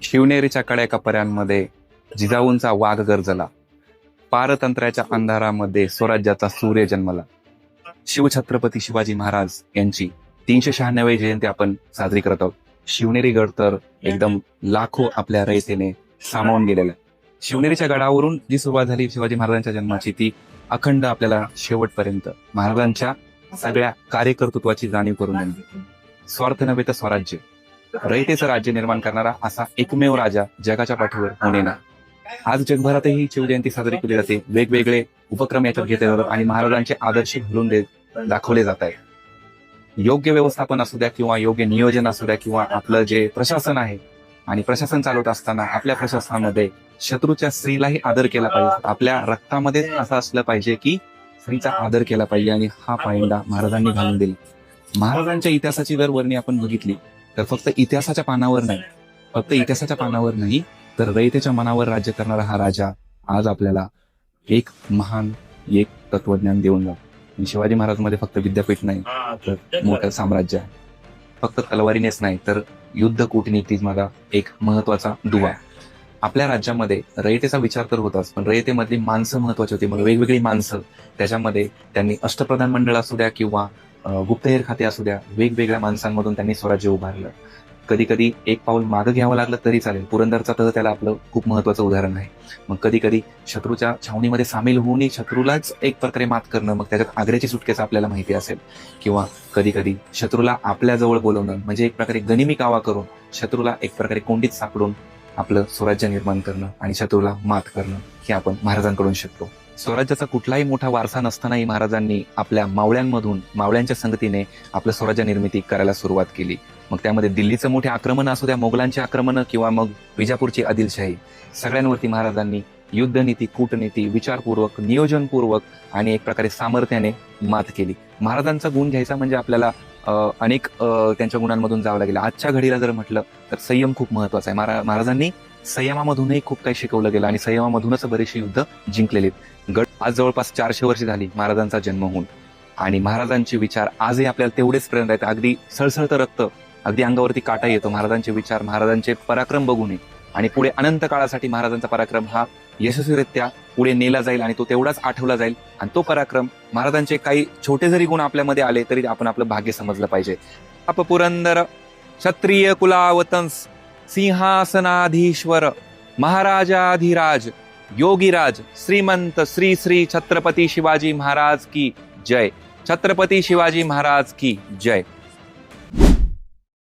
शिवनेरीच्या कड्याकपऱ्यांमध्ये जिजाऊंचा वाघ गरजला, पारतंत्र्याच्या अंधारामध्ये स्वराज्याचा सूर्य जन्मला. शिवछत्रपती शिवाजी महाराज यांची 396वी जयंती आपण साजरी करत आहोत. शिवनेरी गड तर एकदम लाखो आपल्या रयतेने सामावून गेलेला. शिवनेरीच्या गडावरून जी सुरुवात झाली शिवाजी महाराजांच्या जन्माची, ती अखंड आपल्याला शेवटपर्यंत महाराजांच्या सगळ्या कार्यकर्तृत्वाची जाणीव करून देईल. स्वार्थ नव्हे तर स्वराज्य, रयतेचं राज्य निर्माण करणारा असा एकमेव राजा जगाच्या पाठीवर होणे ना. आज जगभरातही शिवजयंती साजरी केली जाते. वेगवेगळे उपक्रम याच्यात घेतले जातात आणि महाराजांचे आदर्श घालून दाखवले जात आहे. योग्य व्यवस्थापन असू द्या किंवा योग्य नियोजन असू द्या किंवा आपलं जे प्रशासन आहे, आणि प्रशासन चालवत असताना आपल्या प्रशासनामध्ये शत्रूच्या स्त्रीलाही आदर केला पाहिजे. आपल्या रक्तामध्ये असं असलं पाहिजे की स्त्रीचा आदर केला पाहिजे, आणि हा पायंडा महाराजांनी घालून दिला. महाराजांच्या इतिहासाची जर वर्णी आपण बघितली तर फक्त इतिहासाच्या पानावर नाही तर रयतेच्या मनावर राज्य करणारा हा राजा आज आपल्याला एक महान तत्वज्ञान देऊन जातो. शिवाजी महाराज मध्ये फक्त विद्यापीठ नाही तर मोठं साम्राज्य आहे. फक्त तलवारीनेच नाही तर युद्ध कूटनीती माझा एक महत्वाचा दुवा. आपल्या राज्यामध्ये रयतेचा विचार तर होताच, पण रयतेमधली माणसं महत्वाची होती. मग वेगवेगळी माणसं, त्याच्यामध्ये त्यांनी अष्टप्रधान मंडळ असू द्या किंवा गुप्तहेर खाते असू द्या, वेगवेगळ्या माणसांमधून त्यांनी स्वराज्य उभारलं. कधी कधी एक पाऊल मागं घ्यावं लागलं तरी चालेल. पुरंदरचा तह त्याला आपलं खूप महत्वाचं उदाहरण आहे. मग कधी कधी शत्रूच्या छावणीमध्ये सामील होऊनही शत्रूलाच एक प्रकारे मात करणं, मग त्याच्यात आग्र्याची सुटकेचं आपल्याला माहिती असेल. किंवा कधी कधी शत्रूला आपल्या जवळ बोलवणं, म्हणजे एक प्रकारे गनिमी कावा करून शत्रूला एक प्रकारे कोंडीत सापडून आपलं स्वराज्य निर्माण करणं आणि शत्रूला मात करणं, हे आपण महाराजांकडून शिकतो. स्वराज्याचा कुठलाही मोठा वारसा नसतानाही महाराजांनी आपल्या मावळ्यांच्या संगतीने आपलं स्वराज्य निर्मिती करायला सुरुवात केली. मग त्यामध्ये दिल्लीचं मोठे आक्रमण असू द्या, मोगलांचे आक्रमण किंवा मग विजापूरची आदिलशाही, सगळ्यांवरती महाराजांनी युद्धनीती, कूटनीती, विचारपूर्वक, नियोजनपूर्वक आणि एक प्रकारे सामर्थ्याने मात केली. महाराजांचा गुण घ्यायचा म्हणजे आपल्याला अनेक त्यांच्या गुणांमधून जावं लागेल. आजच्या घडीला जर म्हटलं तर संयम खूप महत्वाचा आहे. महाराजांनी संयमामधूनही खूप काही शिकवलं गेलं आणि संयमामधूनच बरेचशी युद्ध जिंकलेली. गड आज जवळपास 400 वर्ष झाली महाराजांचा जन्म होऊन, आणि महाराजांचे विचार आजही आपल्याला तेवढेच प्रेरणा आहेत. अगदी सळसळतं रक्त, अगदी अंगावरती काटा येतो महाराजांचे विचार, महाराजांचे पराक्रम बघून. आणि पुढे अनंत काळासाठी महाराजांचा पराक्रम हा यशस्वीरित्या पुढे नेला जाईल आणि तो तेवढाच आठवला जाईल. आणि तो पराक्रम, महाराजांचे काही छोटे जरी गुण आपल्यामध्ये आले तरी आपण आपलं भाग्य समजलं पाहिजे. आप पुरंदर क्षत्रिय कुलावतंस सिंहासनाधीश्वर महाराजाधिराज योगीराज श्रीमंत श्री श्री छत्रपती शिवाजी महाराज की जय. छत्रपती शिवाजी महाराज की जय.